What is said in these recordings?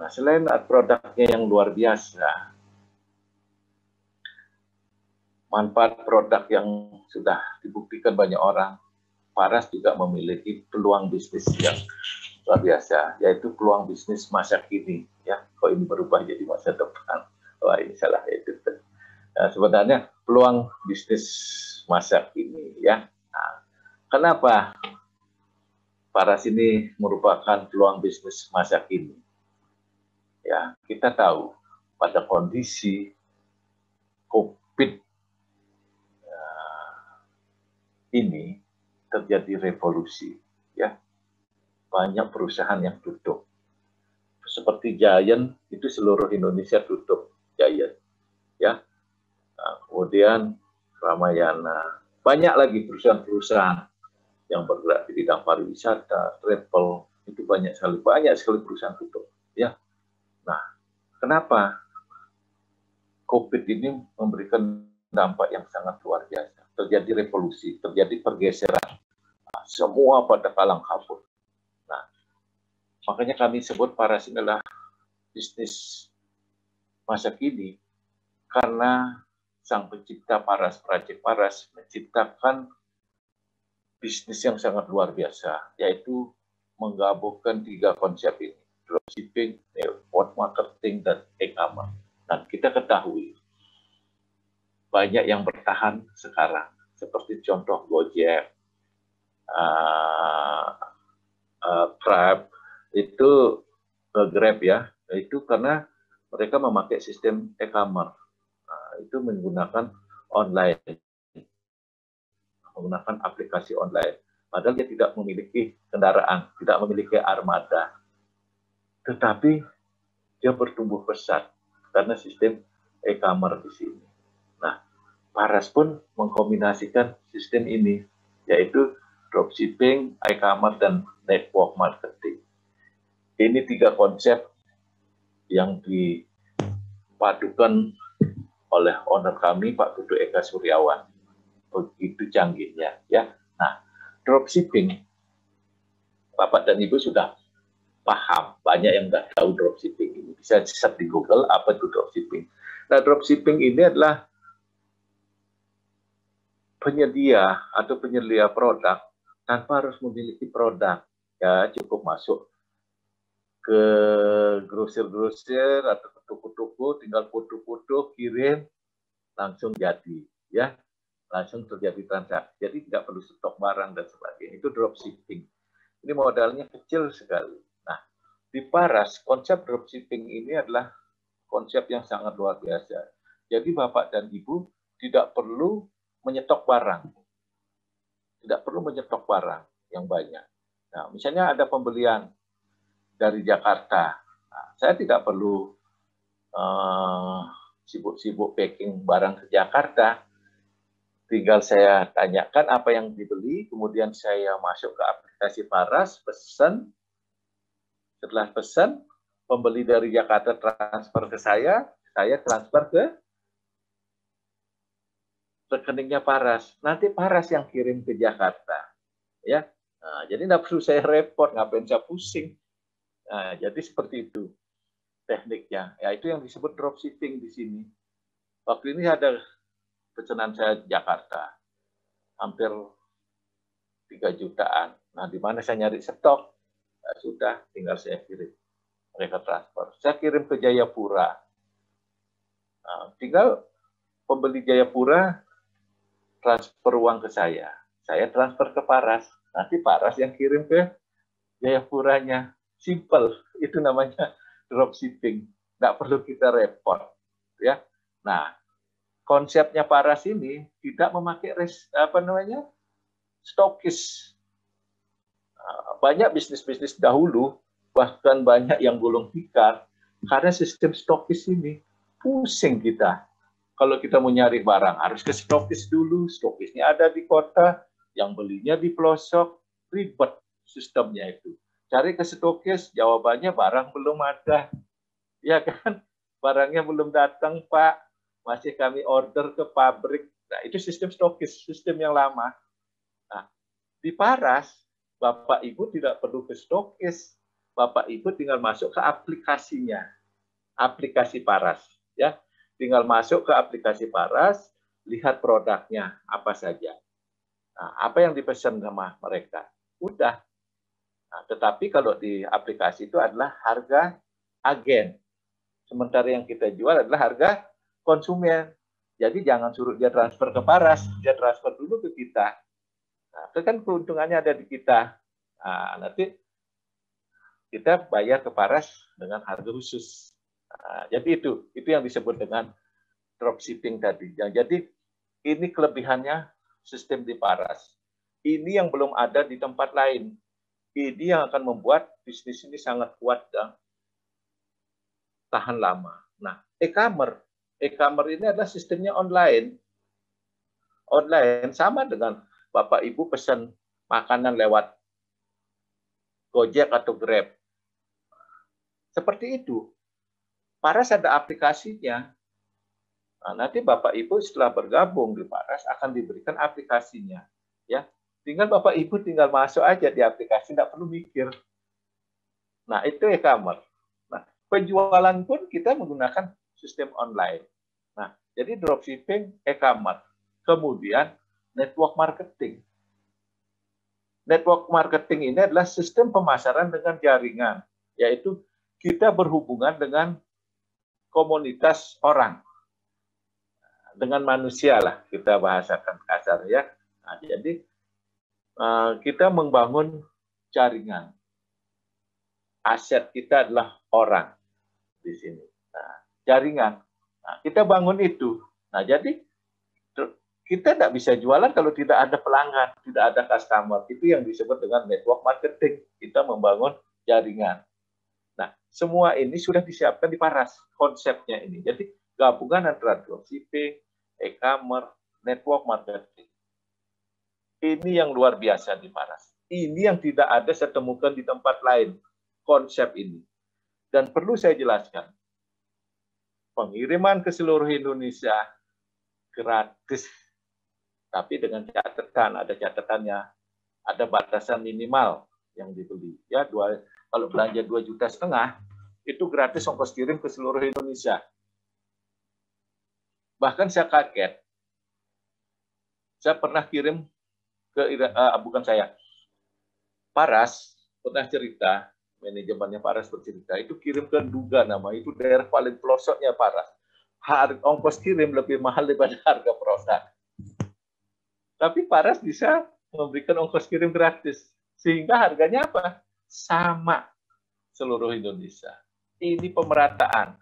Nah, selain produknya yang luar biasa, manfaat produk yang sudah dibuktikan banyak orang, Paras juga memiliki peluang bisnis yang luar biasa, yaitu peluang bisnis masa kini. Ya, kok ini berubah jadi masa depan? Wah, ini salah itu. Nah, sebenarnya peluang bisnis masa kini, ya. Nah, kenapa Paras ini merupakan peluang bisnis masa kini? Ya, kita tahu pada kondisi COVID ini terjadi revolusi, ya. Banyak perusahaan yang tutup. Seperti Giant, itu seluruh Indonesia tutup, Giant. Ya. Nah, kemudian Ramayana. Banyak lagi perusahaan-perusahaan yang bergerak di bidang pariwisata, travel, itu banyak sekali perusahaan tutup. Ya. Nah, kenapa COVID ini memberikan dampak yang sangat luar biasa? Terjadi revolusi, terjadi pergeseran. Nah, semua pada kalang kabut. Nah, makanya kami sebut Paras ini adalah bisnis masa kini, karena sang pencipta Paras, Project Paras, menciptakan bisnis yang sangat luar biasa, yaitu menggabungkan 3 konsep ini, dropshipping, network marketing, dan e-commerce. Dan kita ketahui, banyak yang bertahan sekarang, seperti contoh Gojek, Grab, itu Grab ya, itu karena mereka memakai sistem e-commerce. Nah, itu menggunakan online, menggunakan aplikasi online. Padahal dia tidak memiliki kendaraan, tidak memiliki armada. Tetapi dia bertumbuh pesat karena sistem e-commerce di sini. Nah, Paras pun mengkombinasikan sistem ini, yaitu dropshipping, e-commerce, dan network marketing. Ini 3 konsep yang dipadukan oleh owner kami, Pak Putu Eka Suryawan. Begitu canggihnya, ya. Nah, dropshipping, Bapak dan Ibu sudah paham, banyak yang nggak tahu dropshipping ini. Bisa search di Google apa itu dropshipping. Nah, dropshipping ini adalah penyedia atau penyedia produk tanpa harus memiliki produk. Ya, cukup masuk ke grosir-grosir atau ke toko-toko, tinggal foto-foto, kirim, langsung jadi, ya, langsung terjadi transaksi. Jadi tidak perlu stok barang dan sebagainya. Itu dropshipping. Ini modalnya kecil sekali. Nah, di Paras, konsep dropshipping ini adalah konsep yang sangat luar biasa. Jadi Bapak dan Ibu tidak perlu menyetok barang. Tidak perlu menyetok barang yang banyak. Nah, misalnya ada pembelian dari Jakarta. Nah, saya tidak perlu sibuk-sibuk packing barang ke Jakarta. Tinggal saya tanyakan apa yang dibeli, kemudian saya masuk ke aplikasi Paras, pesan. Setelah pesan, pembeli dari Jakarta transfer ke saya transfer ke rekeningnya Paras. Nanti Paras yang kirim ke Jakarta. Ya, nah, jadi nggak perlu saya repot, ngapain saya pusing. Nah, jadi seperti itu tekniknya. Ya, itu yang disebut dropshipping di sini. Waktu ini ada pesanan saya Jakarta, hampir 3 jutaan. Nah, di mana saya nyari stok? Nah, sudah, tinggal saya kirim. Mereka transfer. Saya kirim ke Jayapura. Nah, tinggal pembeli Jayapura transfer uang ke saya. Saya transfer ke Paras. Nanti Paras yang kirim ke Jayapuranya. Simple. Itu namanya dropshipping. Nggak perlu kita repot. Ya. Nah, konsepnya Paras ini tidak memakai stokis. Banyak bisnis-bisnis dahulu, bahkan banyak yang gulung tikar, karena sistem stokis ini. Pusing kita. Kalau kita mau nyari barang, harus ke stokis dulu. Stokisnya ada di kota, yang belinya di pelosok, ribet sistemnya itu. Cari ke stokis, jawabannya barang belum ada. Ya kan? Barangnya belum datang, Pak. Masih kami order ke pabrik. Nah, itu sistem stokis, sistem yang lama. Nah, di Paras, Bapak Ibu tidak perlu ke stokis. Bapak Ibu tinggal masuk ke aplikasinya, aplikasi Paras, ya. Tinggal masuk ke aplikasi Paras, lihat produknya apa saja. Nah, apa yang dipesan sama mereka? Udah. Nah, tetapi kalau di aplikasi itu adalah harga agen. Sementara yang kita jual adalah harga konsumen. Jadi jangan suruh dia transfer ke Paras, dia transfer dulu ke kita. Nah, itu kan keuntungannya ada di kita. Nah, nanti kita bayar ke Paras dengan harga khusus. Nah, jadi itu yang disebut dengan dropshipping tadi. Jadi ini kelebihannya sistem di Paras. Ini yang belum ada di tempat lain. Ini yang akan membuat bisnis ini sangat kuat dan tahan lama. Nah, e-commerce ini adalah sistemnya online. Online sama dengan Bapak Ibu pesan makanan lewat Gojek atau Grab. Seperti itu. Paras ada aplikasinya. Nah, nanti Bapak Ibu setelah bergabung di Paras akan diberikan aplikasinya. Ya, tinggal Bapak Ibu tinggal masuk aja di aplikasi, tidak perlu mikir. Nah, itu e-commerce. Nah, penjualan pun kita menggunakan sistem online. Nah, jadi dropshipping, e-commerce. Kemudian network marketing. Network marketing ini adalah sistem pemasaran dengan jaringan, yaitu kita berhubungan dengan komunitas orang, dengan manusia lah, kita bahasakan kasar ya. Nah, jadi kita membangun jaringan. Aset kita adalah orang di sini. Nah, jaringan. Nah, kita bangun itu. Nah, jadi kita tidak bisa jualan kalau tidak ada pelanggan, tidak ada customer. Itu yang disebut dengan network marketing. Kita membangun jaringan. Nah, semua ini sudah disiapkan di Paras, konsepnya ini. Jadi, gabungan antara dropshipping, e-commerce, network marketing. Ini yang luar biasa di Paras. Ini yang tidak ada saya temukan di tempat lain, konsep ini. Dan perlu saya jelaskan, pengiriman ke seluruh Indonesia gratis. Tapi dengan catatan, ada catatannya, ada batasan minimal yang dibeli. Ya, kalau belanja 2,5 juta, itu gratis ongkos kirim ke seluruh Indonesia. Bahkan saya kaget. Saya pernah kirim ke, bukan saya, Paras pernah cerita, manajemennya Paras bercerita, itu kirim ke Nduga nama, itu daerah paling pelosoknya Paras. Ongkos kirim lebih mahal daripada harga produk. Tapi Paras bisa memberikan ongkos kirim gratis. Sehingga harganya apa? Sama seluruh Indonesia. Ini pemerataan.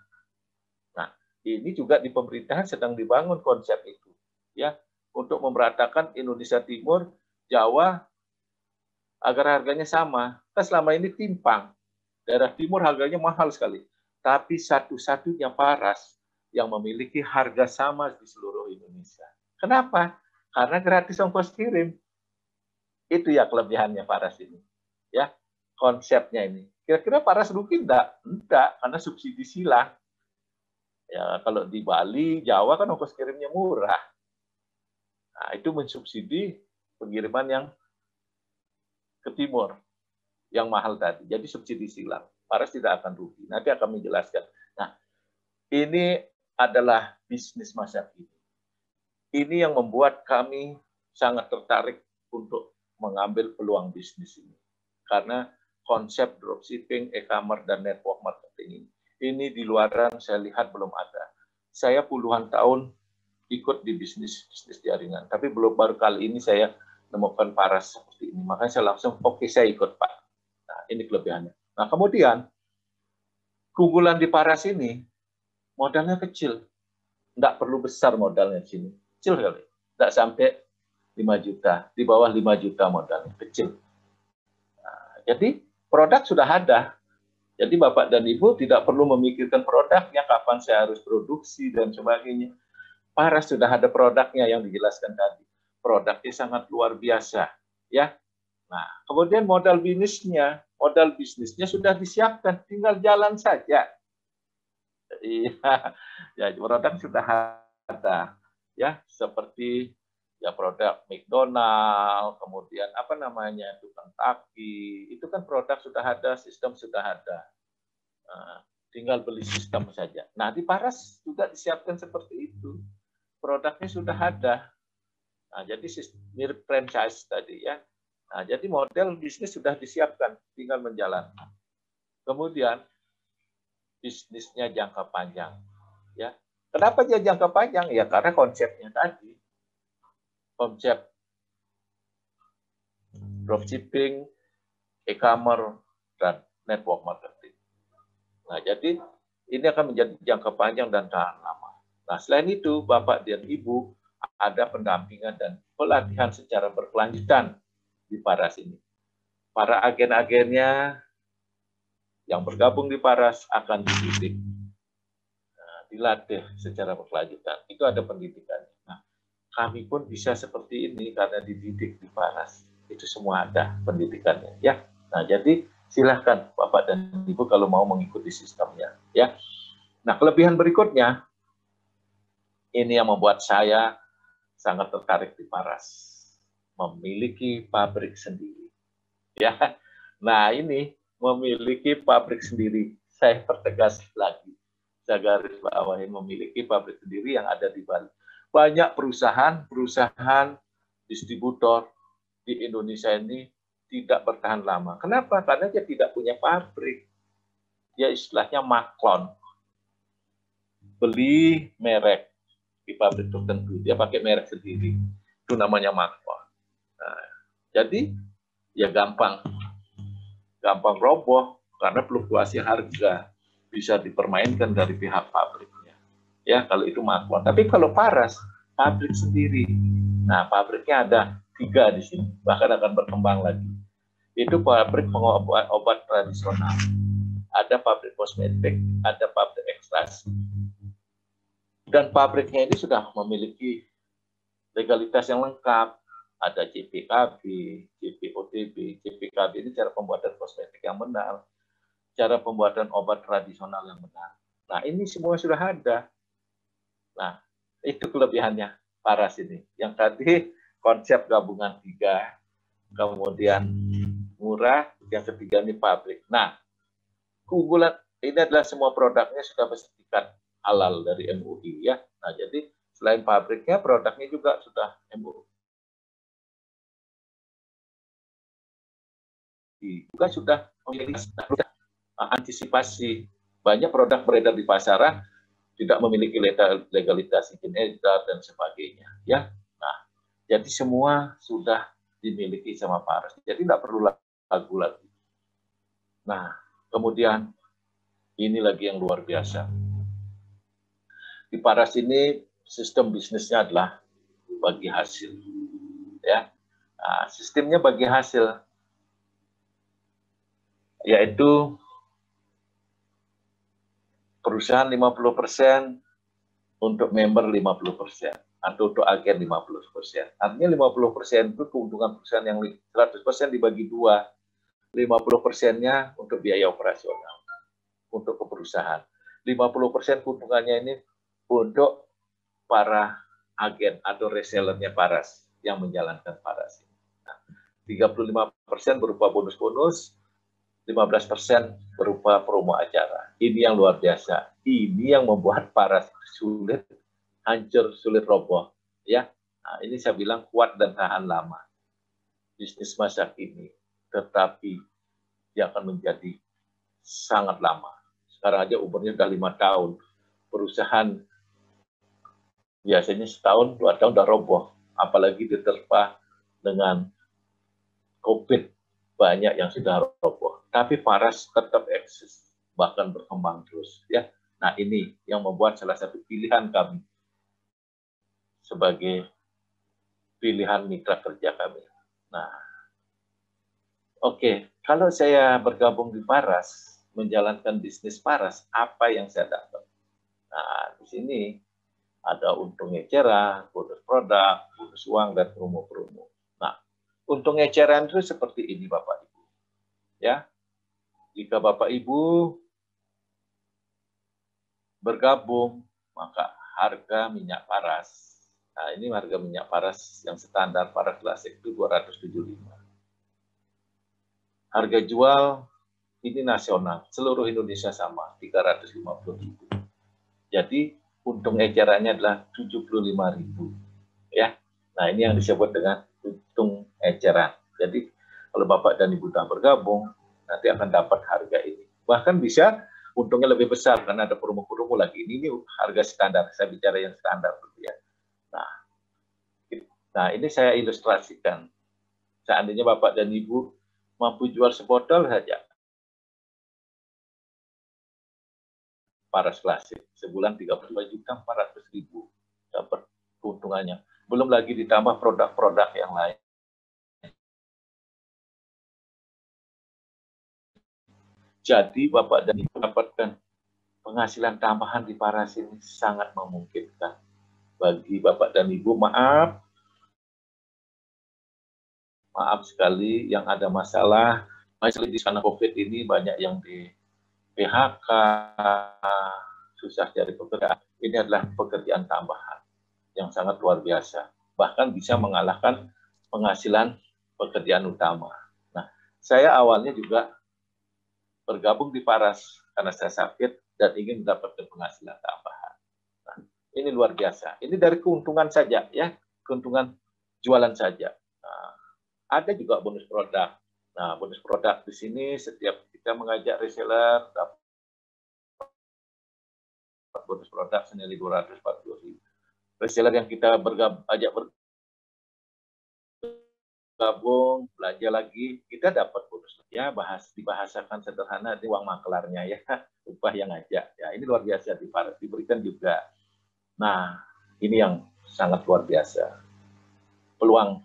Nah, ini juga di pemerintahan sedang dibangun konsep itu. Ya, untuk memeratakan Indonesia Timur, Jawa, agar harganya sama. Kan selama ini timpang. Daerah Timur harganya mahal sekali. Tapi satu-satunya Paras yang memiliki harga sama di seluruh Indonesia. Kenapa? Karena gratis ongkos kirim. Itu ya kelebihannya Paras ini. Ya, konsepnya ini. Kira-kira Paras rugi enggak? Enggak, karena subsidi silang. Ya, kalau di Bali, Jawa kan ongkos kirimnya murah. Nah, itu mensubsidi pengiriman yang ke timur, yang mahal tadi. Jadi subsidi silang. Paras tidak akan rugi. Nanti akan menjelaskan. Nah, ini adalah bisnis masa kini. Ini yang membuat kami sangat tertarik untuk mengambil peluang bisnis ini. Karena konsep dropshipping, e-commerce, dan network marketing ini di luaran saya lihat belum ada. Saya puluhan tahun ikut di bisnis jaringan, tapi baru kali ini saya menemukan Paras seperti ini. Makanya saya langsung, oke, saya ikut, Pak. Nah, ini kelebihannya. Nah, kemudian, keunggulan di Paras ini, modalnya kecil. Nggak perlu besar modalnya di sini. Kecil kali. Nggak sampai 5 juta. Di bawah 5 juta modalnya. Kecil. Nah, jadi produk sudah ada. Jadi Bapak dan Ibu tidak perlu memikirkan produknya, kapan saya harus produksi, dan sebagainya. Paras sudah ada produknya yang dijelaskan tadi. Produknya sangat luar biasa. Ya. Nah, kemudian modal bisnisnya sudah disiapkan. Tinggal jalan saja. Iya, ya produk sudah ada, ya seperti Ya produk McDonald, kemudian apa namanya itu Kentucky, itu kan produk sudah ada, sistem sudah ada. Tinggal beli sistem saja. Nah, di Paras juga disiapkan seperti itu. Produknya sudah ada. Nah, jadi mirip franchise tadi ya. Nah, jadi model bisnis sudah disiapkan, tinggal menjalankan. Kemudian bisnisnya jangka panjang. Ya, kenapa dia jangka panjang? Ya karena konsepnya tadi, konsep dropshipping, e-commerce, dan network marketing. Nah, jadi ini akan menjadi jangka panjang dan tahan lama. Nah, selain itu, Bapak dan Ibu ada pendampingan dan pelatihan secara berkelanjutan di Paras ini. Para agen-agennya yang bergabung di Paras akan dididik, dilatih secara berkelanjutan. Itu ada pendidikannya. Nah, kami pun bisa seperti ini karena dididik di Paras. Itu semua ada pendidikannya, ya. Nah, jadi silahkan Bapak dan Ibu kalau mau mengikuti sistemnya, ya. Nah, kelebihan berikutnya, ini yang membuat saya sangat tertarik di Paras. Memiliki pabrik sendiri. Ya. Nah, ini memiliki pabrik sendiri. Saya pertegas lagi. Saya garis bawahi memiliki pabrik sendiri yang ada di Bali. Banyak perusahaan distributor di Indonesia ini tidak bertahan lama. Kenapa? Karena dia tidak punya pabrik. Dia istilahnya maklon. Beli merek di pabrik tertentu, dia pakai merek sendiri. Itu namanya maklon. Nah, jadi ya gampang roboh karena fluktuasi harga bisa dipermainkan dari pihak pabriknya. Ya, kalau itu maklon. Tapi kalau Paras, pabrik sendiri. Nah, pabriknya ada 3 di sini, bahkan akan berkembang lagi. Itu pabrik obat tradisional. Ada pabrik kosmetik, ada pabrik ekstrasi. Dan pabriknya ini sudah memiliki legalitas yang lengkap. Ada CPKB, CPOTB. CPKB ini cara pembuatan kosmetik yang benar, cara pembuatan obat tradisional yang benar. Nah, ini semua sudah ada. Nah, itu kelebihannya Paras ini. Yang tadi konsep gabungan 3, kemudian murah, yang ketiga ini pabrik. Nah, keunggulan ini adalah semua produknya sudah bersertifikat halal dari MUI ya. Nah, jadi selain pabriknya, produknya juga sudah MUI. Juga sudah memiliki antisipasi. Banyak produk beredar di pasaran tidak memiliki legalitas izin edar dan sebagainya. Ya, nah, jadi semua sudah dimiliki sama Paras. Jadi tidak perlu ragu lagi. Nah, kemudian ini lagi yang luar biasa. Di Paras ini sistem bisnisnya adalah bagi hasil. Ya, nah, sistemnya bagi hasil, yaitu perusahaan 50% untuk member 50%, atau untuk agen 50%. Artinya 50% itu keuntungan perusahaan yang 100% dibagi 2. 50%-nya untuk biaya operasional, untuk ke perusahaan. 50% keuntungannya ini untuk para agen atau resellernya Paras yang menjalankan Paras. Nah, 35% berupa bonus-bonus, 15% berupa promo acara. Ini yang luar biasa. Ini yang membuat Paras sulit, hancur, sulit roboh. Ya, nah, ini saya bilang kuat dan tahan lama. Bisnis masa kini, tetapi dia akan menjadi sangat lama. Sekarang aja umurnya udah 5 tahun. Perusahaan biasanya setahun, 2 tahun udah roboh. Apalagi diterpa dengan COVID, banyak yang sudah roboh. Tapi Paras tetap eksis, bahkan berkembang terus. Ya, nah ini yang membuat salah satu pilihan kami sebagai pilihan mitra kerja kami. Nah, oke, kalau saya bergabung di Paras, menjalankan bisnis Paras, apa yang saya dapat? Nah, di sini ada untung eceran, bonus produk, bonus uang, dan promo-promo. Nah, untung eceran itu seperti ini, Bapak Ibu. Ya, jika Bapak Ibu bergabung, maka harga minyak Paras Nah, ini harga minyak paras yang standar paras klasik itu 275. Harga jual ini nasional, seluruh Indonesia sama, 350.000. Jadi untung ecerannya adalah 75.000. Ya. Nah, ini yang disebut dengan untung eceran. Jadi kalau Bapak dan Ibu sudah bergabung, nanti akan dapat harga ini. Bahkan bisa untungnya lebih besar karena ada promo-promo lagi. Ini harga standar, saya bicara yang standar. Ya. Nah, ini saya ilustrasikan. Seandainya Bapak dan Ibu mampu jual sebotol saja paras klasik, sebulan 32.400.000 dapat keuntungannya. Belum lagi ditambah produk-produk yang lain. Jadi Bapak dan Ibu mendapatkan penghasilan tambahan di paras ini sangat memungkinkan. Bagi Bapak dan Ibu, maaf sekali yang ada masalah, di sana COVID ini banyak yang di PHK, susah cari pekerjaan. Ini adalah pekerjaan tambahan yang sangat luar biasa. Bahkan bisa mengalahkan penghasilan pekerjaan utama. Nah, saya awalnya juga bergabung di Paras karena saya sakit dan ingin mendapatkan penghasilan tambahan. Nah, ini luar biasa. Ini dari keuntungan saja, ya, keuntungan jualan saja. Nah, ada juga bonus produk. Nah, bonus produk di sini setiap kita mengajak reseller dapat bonus produk senilai 240.000. Reseller yang kita ajak bergabung, belanja lagi, kita dapat bonus. Ya, dibahasakan sederhana, ini uang maklarnya ya, upah yang ngajak. Ya, ini luar biasa diberikan juga. Nah, ini yang sangat luar biasa. Peluang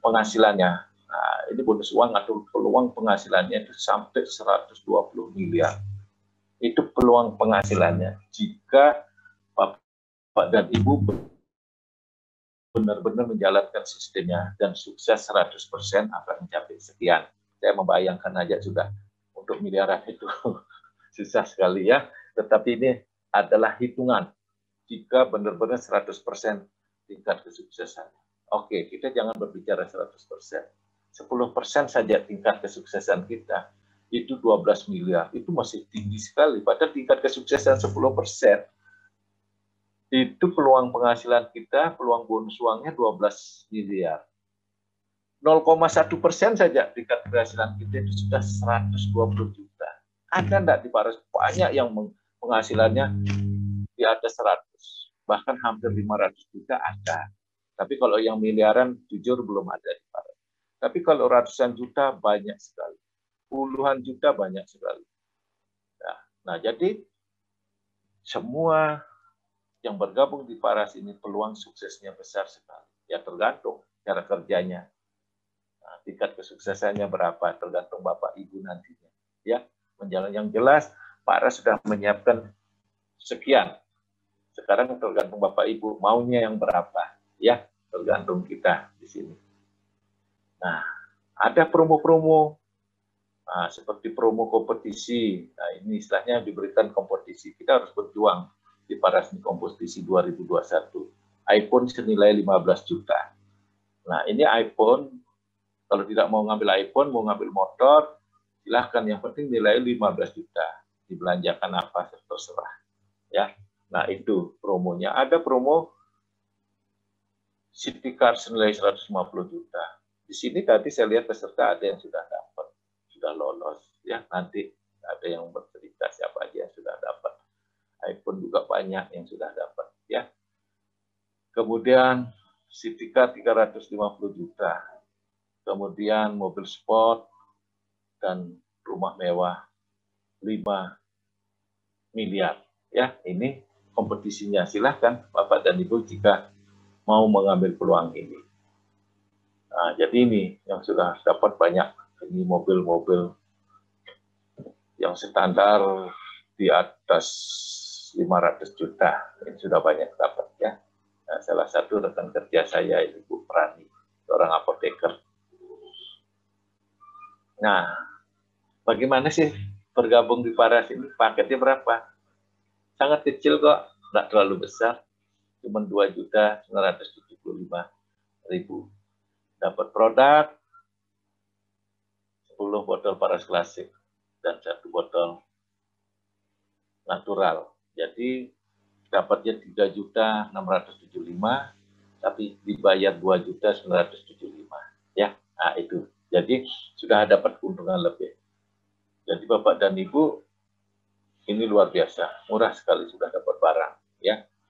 penghasilannya. Nah, ini bonus uang atau peluang penghasilannya itu sampai 120 miliar. Itu peluang penghasilannya. Jika Bapak dan Ibu benar-benar menjalankan sistemnya dan sukses 100% akan mencapai sekian. Saya membayangkan aja sudah untuk miliaran itu susah sekali ya. Tetapi ini adalah hitungan jika benar-benar 100% tingkat kesuksesan. Oke, kita jangan berbicara 100%. 10% saja tingkat kesuksesan kita, itu 12 miliar. Itu masih tinggi sekali. Padahal tingkat kesuksesan 10%, itu peluang penghasilan kita, peluang bonus uangnya 12 miliar. 0,1% saja tingkat penghasilan kita itu sudah 120 juta. Ada enggak di Paras? Banyak yang penghasilannya di atas 100, bahkan hampir 500 juta ada. Tapi kalau yang miliaran, jujur belum ada di Paras. Tapi kalau ratusan juta banyak sekali. Puluhan juta banyak sekali. Nah, jadi semua yang bergabung di Paras ini peluang suksesnya besar sekali. Ya tergantung cara kerjanya. Nah, tingkat kesuksesannya berapa tergantung Bapak Ibu nantinya. Ya, menjalan yang jelas Paras sudah menyiapkan sekian. Sekarang tergantung Bapak Ibu maunya yang berapa. Ya, tergantung kita di sini. Nah, ada promo-promo. Nah, seperti promo kompetisi. Nah, ini istilahnya diberikan kompetisi. Kita harus berjuang di Parasni Kompetisi 2021. iPhone senilai 15 juta. Nah, ini iPhone, kalau tidak mau ngambil iPhone, mau ngambil motor, silahkan. Yang penting nilai 15 juta. Dibelanjakan apa, terserah. Ya. Nah, itu promonya. Ada promo City Car senilai 150 juta. Di sini tadi saya lihat peserta ada yang sudah dapat, sudah lolos. Ya, nanti ada yang bercerita siapa aja yang sudah dapat. iPhone juga banyak yang sudah dapat, ya. Kemudian City Car 350 juta. Kemudian mobil sport dan rumah mewah 5 miliar. Ya, ini kompetisinya. Silahkan Bapak dan Ibu jika mau mengambil peluang ini. Nah, jadi ini yang sudah dapat banyak. Ini mobil-mobil yang standar di atas 500 juta. Ini sudah banyak dapat ya. Nah, salah satu rekan kerja saya Ibu Prani, seorang apoteker. Nah, bagaimana sih bergabung di Paras ini? Paketnya berapa? Sangat kecil kok, nggak terlalu besar. cuma 2.975.000. Dapat produk 10 botol Paras Klasik dan 1 botol natural. Jadi dapatnya 3.675.000, tapi dibayar 2.975.000 ya. Nah itu. Jadi sudah dapat keuntungan lebih. Jadi Bapak dan Ibu, ini luar biasa, murah sekali sudah dapat barang ya.